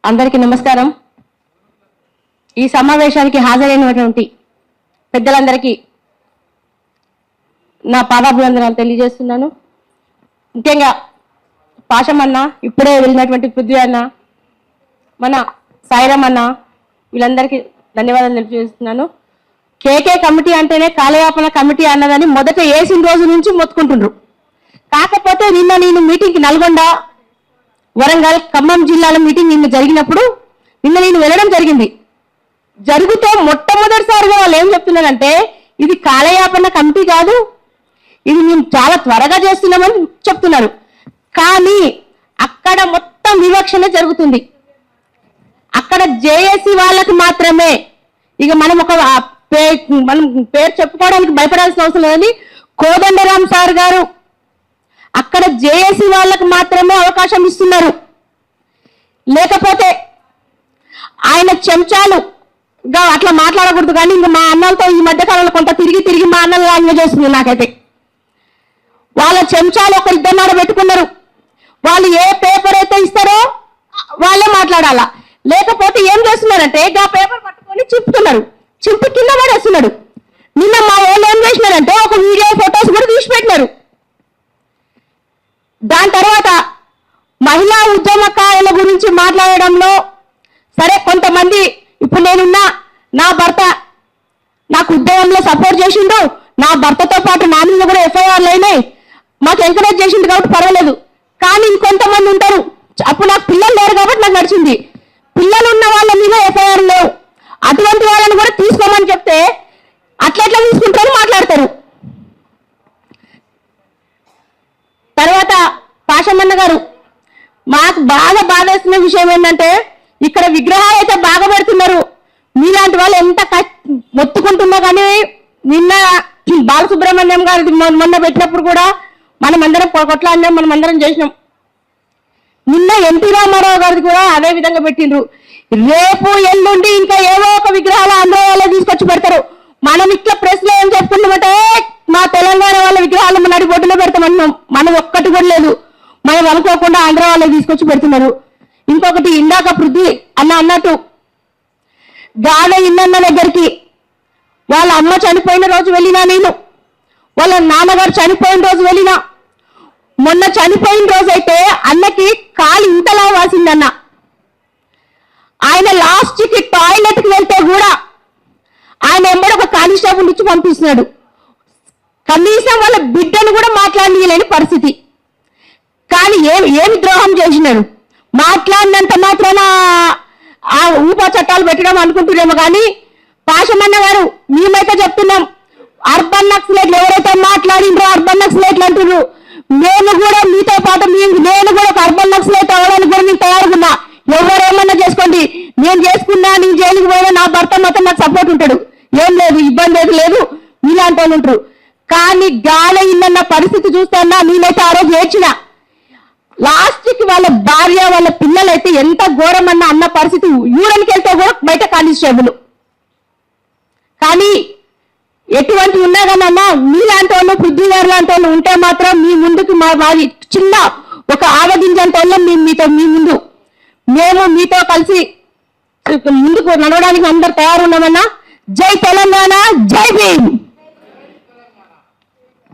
అందరికీ నమస్కారం. ఈ సమావేశానికి హాజరైనటువంటి పెద్దలందరికీ నా పాదాభివందనాలు తెలియజేస్తున్నాను. ముఖ్యంగా పాషమన్న, ఇప్పుడే వెళ్ళినటువంటి పృథ్వీ అన్న, మన సాయిరామ్ అన్న, వీళ్ళందరికీ ధన్యవాదాలు తెలియజేస్తున్నాను. కేకే కమిటీ అంటేనే కాలయాపన కమిటీ అన్నదని మొదట వేసిన రోజు నుంచి మొత్తుకుంటుండ్రు. కాకపోతే నిన్న నేను మీటింగ్కి నల్గొండ, వరంగల్, ఖమ్మం జిల్లాల మీటింగ్ నిన్న జరిగినప్పుడు నేను వెళ్ళడం జరిగింది. జరుగుతూ మొట్టమొదటిసారిగా వాళ్ళు ఏం చెప్తున్నారంటే ఇది కాలయాపన కమిటీ కాదు, ఇది మేము చాలా త్వరగా చేస్తున్నామని చెప్తున్నారు. కానీ అక్కడ మొత్తం వివక్షణ జరుగుతుంది. అక్కడ జేఏసీ వాళ్ళకి మాత్రమే, ఇక మనం మనం పేరు చెప్పుకోవడానికి భయపడాల్సిన అవసరం లేదని కోదండరామ్ సార్ గారు అక్కడ జేఏసీ వాళ్ళకు మాత్రమే అవకాశం ఇస్తున్నారు. లేకపోతే ఆయన చెంచాలుగా అట్లా మాట్లాడకూడదు. కానీ ఇంకా మా అన్నలతో ఈ మధ్య కాలంలో కొంత తిరిగి మా అన్నలు లాంగ్వేజ్ వస్తుంది నాకైతే. వాళ్ళ చెంచాలు ఒకరిద్దరు పెట్టుకున్నారు. వాళ్ళు ఏ పేపర్ అయితే ఇస్తారో వాళ్ళే మాట్లాడాలా. లేకపోతే ఏం చేస్తున్నారంటే ఆ పేపర్ పట్టుకొని చింపుతున్నారు, చింపి కింద పడేస్తున్నాడు. నిన్న మా వాళ్ళు ఏం చేసినారంటే ఒక వీడియో ఫొటోస్ కూడా తీసి పెట్టినారు. దాని తర్వాత మహిళా ఉద్యమకారుల గురించి మాట్లాడడంలో సరే కొంతమంది, ఇప్పుడు నేనున్నా, నా భర్త నాకు ఉద్యమంలో సపోర్ట్ చేసిండు, నా భర్తతో పాటు నా మీద కూడా ఎఫ్ఐఆర్లు అయినాయి, మాకు ఎంకరేజ్ చేసిండు కాబట్టి పర్వాలేదు. కానీ ఇంకొంతమంది ఉంటారు, అప్పుడు నాకు పిల్లలు లేరు కాబట్టి నాకు నడిచింది, పిల్లలు ఉన్న వాళ్ళ మీద ఎఫ్ఐఆర్ లేవు, అటువంటి వాళ్ళని కూడా తీసుకోమని చెప్తే అట్లా తీసుకుంటారు, మాట్లాడతారు. తర్వాత పాషమన్న గారు, మాకు బాగా బాధేస్తున్న విషయం ఏంటంటే ఇక్కడ విగ్రహాలు అయితే బాగా పెడుతున్నారు, మీలాంటి వాళ్ళు ఎంత మొత్తుకుంటున్నా కానీ నిన్న బాలసుబ్రహ్మణ్యం గారు మొన్న పెట్టినప్పుడు కూడా మనం అందరం కొట్లాడినాం, మనం అందరం చేసినాం. నిన్న ఎన్టీ రామారావు గారిది కూడా అదే విధంగా పెట్టిండ్రు. రేపు ఎల్లుండి ఇంకా ఏవో ఒక విగ్రహాలు ఆంధ్ర వాళ్ళే తీసుకొచ్చి పెడతారు. మనం ఇట్లా ప్రెస్ లో ఏం చెప్పుకుంటామంటే మా తెలంగాణ వాళ్ళ విగ్రహాలు మన బొడ్డులో పెడతామన్నాం, మనం ఒక్కటి కూడా లేదు. మనం అనుకోకుండా ఆంధ్ర వాళ్ళే తీసుకొచ్చి పెడుతున్నారు. ఇంకొకటి, ఇందాక పృథ్వీ అన్న అన్నట్టు గాన ఇన్నన్న దగ్గరికి వాళ్ళ అమ్మ చనిపోయిన రోజు వెళ్ళినా, నేను వాళ్ళ నాన్నగారు చనిపోయిన రోజు వెళ్ళినా. మొన్న చనిపోయిన రోజు అయితే అన్నకి కాలు ఇంతలా వాసిందన్న. ఆయన లాస్ట్ కి టాయిలెట్ కి వెళ్తే కూడా ఆయన ఎంబడి ఒక కానిస్టేబుల్ ఇచ్చి పంపిస్తున్నాడు. కనీసం వాళ్ళ బిడ్డను కూడా మాట్లాడలేని పరిస్థితి. కానీ ఏమి ద్రోహం చేసినారు? మాట్లాడినంత మాత్రాన ఆ ఊపా చట్టాలు పెట్టడం అనుకుంటున్నాము. కానీ పాషమన్న గారు, మేమైతే చెప్తున్నాం, అర్బన్ నక్సలైట్లు ఎవరైతే మాట్లాడిండ్రో అర్బన్ నక్సలైట్లు అంటున్నారు. మేము కూడా మీతో పాటు నేను కూడా ఒక అర్బన్ నక్సలైట్ అవ్వడానికి కూడా నేను తయారుకున్నా. ఎవరేమన్నా చేసుకోండి, నేను చేసుకున్నా, నేను జైలుకి పోయినా నా భర్త మాత్రం నాకు సపోర్ట్ ఉంటాడు, ఏం లేదు, ఇబ్బంది ఏది లేదు, మీలాంటి వాళ్ళు ఉంటారు. కానీ గాల ఇన్న పరిస్థితి చూస్తున్నా నేనైతే ఆ రోజు ఏడ్చిన. లాస్ట్కి వాళ్ళ భార్య వాళ్ళ పిల్లలైతే ఎంత ఘోరమన్నా అన్న పరిస్థితి. యూరన్కి వెళ్తే కూడా బయట కానిస్టేబుల్. కానీ ఎటువంటి ఉన్నా కానీ అన్న, మీలాంటి వాళ్ళు, పృథ్వీ గారు లాంటి వాళ్ళు ఉంటే మాత్రం మీ ముందుకు మాది చిన్న ఒక ఆవగింజంత వాళ్ళం మీ ముందు. మేము మీతో కలిసి ముందుకు నడవడానికి అందరు తయారున్నామన్నా. జై తెలంగాణ, జై భీమ్.